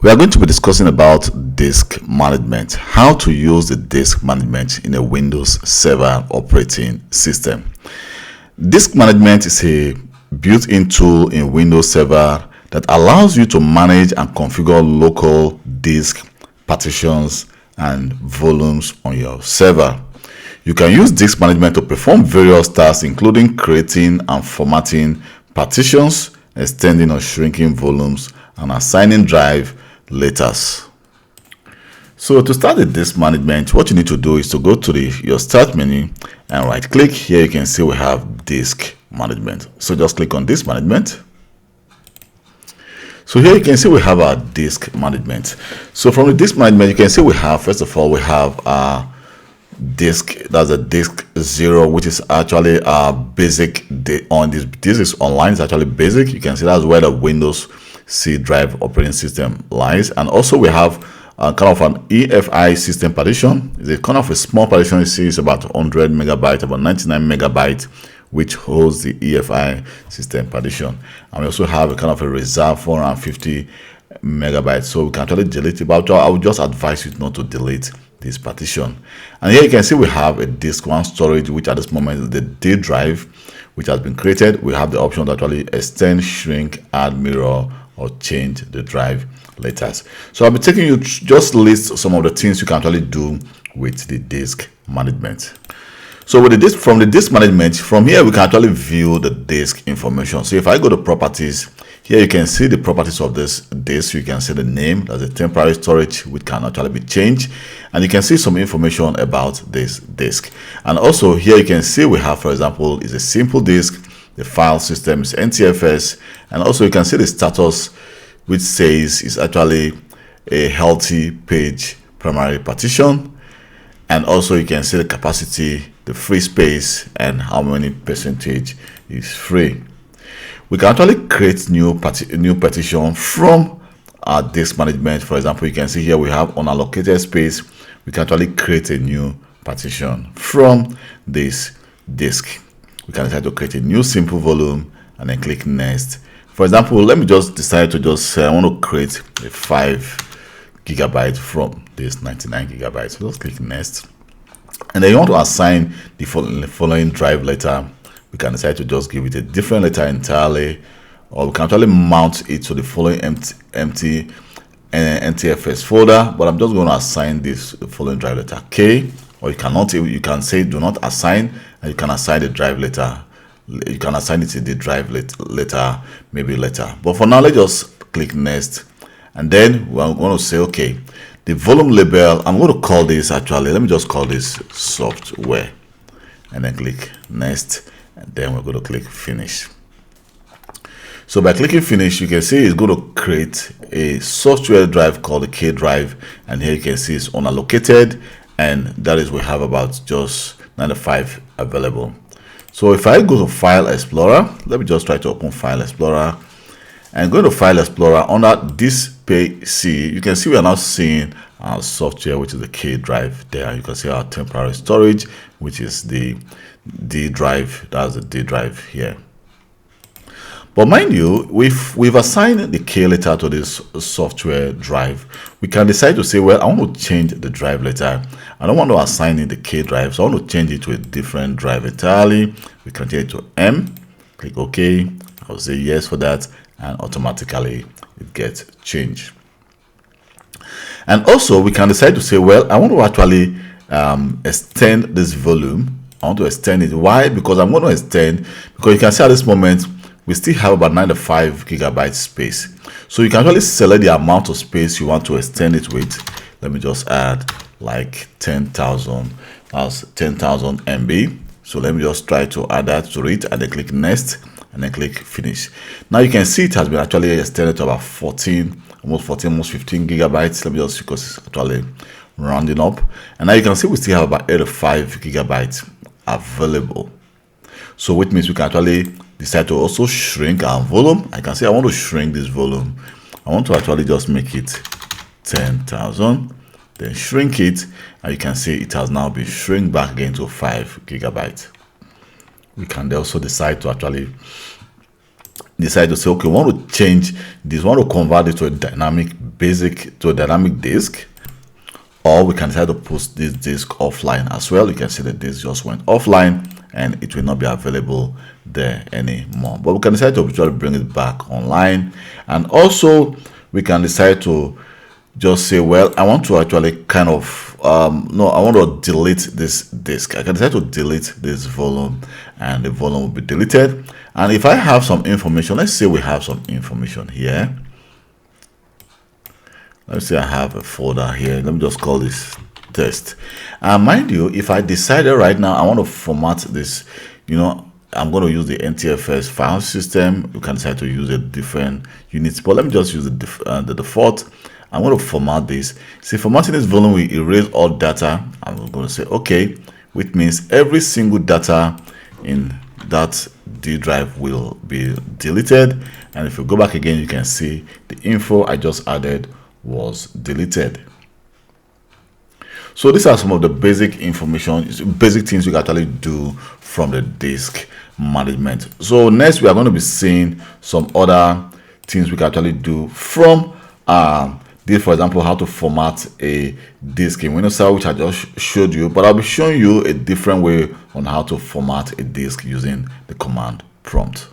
We are going to be discussing about disk management, how to use the disk management in a Windows Server operating system. Disk management is a built-in tool in Windows Server that allows you to manage and configure local disk partitions and volumes on your server. You can use disk management to perform various tasks, including creating and formatting partitions, extending or shrinking volumes, and assigning drive letters. So to start the disk management, what you need to do is to go to your start menu and right click. Here you can see we have disk management. So just click on disk management. So here you can see we have our disk management. So from the disk management, you can see we have, first of all, we have our disk. That's a disk 0, which is actually basic on this. This is online. It's actually basic. You can see that's where the Windows C drive operating system lies. And also we have kind of an EFI system partition. It's a kind of a small partition. You see it's about 100 megabytes, about 99 megabytes, which holds the EFI system partition. And we also have a kind of a reserve 450 megabytes, so we can actually delete it, but I would just advise you not to delete this partition. And here you can see we have a disk 1 storage, which at this moment is the D drive, which has been created. We have the option to actually extend, shrink, add, mirror, or change the drive letters. So I'll be taking you just list some of the things you can actually do with the disk management. So with the disk, from the disk management, from here we can actually view the disk information. So if I go to properties, here you can see the properties of this disk. You can see the name, that's a temporary storage, which can actually be changed, and you can see some information about this disk. And also here you can see we have, for example, is a simple disk. The file system is NTFS, and also you can see the status, which says it's actually a healthy page primary partition. And also you can see the capacity, the free space, and how many percentage is free. We can actually create new partition from our disk management. For example, you can see here we have unallocated space. We can actually create a new partition from this disk. We can decide to create a new simple volume and then click next. For example, let me just decide to just say I want to create a 5 gigabyte from this 99 gigabytes. So just click next. And then you want to assign the following drive letter. We can decide to just give it a different letter entirely, or we can actually mount it to the following empty NTFS folder. But I'm just going to assign this the following drive letter K, or you can say do not assign, and you can assign the drive letter. You can assign it to the drive letter, maybe later. But for now, let's just click next, and then we're going to say okay. The volume label, I'm going to call this actually, let me just call this software, and then click next, and then we're going to click finish. So by clicking finish, you can see it's going to create a software drive called the K drive, and here you can see it's unallocated, and that is we have about just 95 available. So if I go to File Explorer, let me just try to open File Explorer, and go to File Explorer. Under this page C, you can see we are now seeing our software, which is the K drive there. You can see our temporary storage, which is the D drive. That's the D drive here. But mind you, we've assigned the K letter to this software drive. We can decide to say, well, I want to change the drive letter. I don't want to assign it the K drive, so I want to change it to a different drive entirely. We can change it to M. Click OK. I'll say yes for that, and automatically it gets changed. And also we can decide to say, well, I want to actually extend this volume. I want to extend it. Why? Because I'm going to extend, because you can see at this moment we still have about 95 gigabytes space. So you can actually select the amount of space you want to extend it with. Let me just add like 10,000. That's 10,000 MB. So let me just try to add that to it, and then click next, and then click finish. Now you can see it has been actually extended to about 14, almost 15 gigabytes. Let me just, because it's actually rounding up, and now you can see we still have about 85 gigabytes available. So which means we can actually decide to also shrink our volume. I can say I want to shrink this volume. I want to actually just make it 10,000, then shrink it, and you can see it has now been shrink back again to 5 gigabytes. We can also decide to actually decide to say, okay, we want to change this, we want to convert it to a dynamic disk, or we can decide to put this disk offline as well. You can see that this just went offline and it will not be available there anymore, but we can decide to actually bring it back online. And also we can decide to just say, well, I want to actually kind of no, I want to delete this disk. I can decide to delete this volume, and the volume will be deleted. And if I have some information, let's say we have some information here. Let's say I have a folder here. Let me just call this test. And mind you, if I decided right now I want to format this, you know, I'm going to use the NTFS file system. You can decide to use a different units, but let me just use the default. I'm going to format this. See, formatting this volume will erase all data. I'm going to say okay, which means every single data in that D drive will be deleted. And if you go back again, you can see the info I just added was deleted. So these are some of the basic information, basic things you can actually do from the disk management. So next we are going to be seeing some other things we can actually do from this, for example, how to format a disk in Windows Server, which I just showed you, but I'll be showing you a different way on how to format a disk using the command prompt.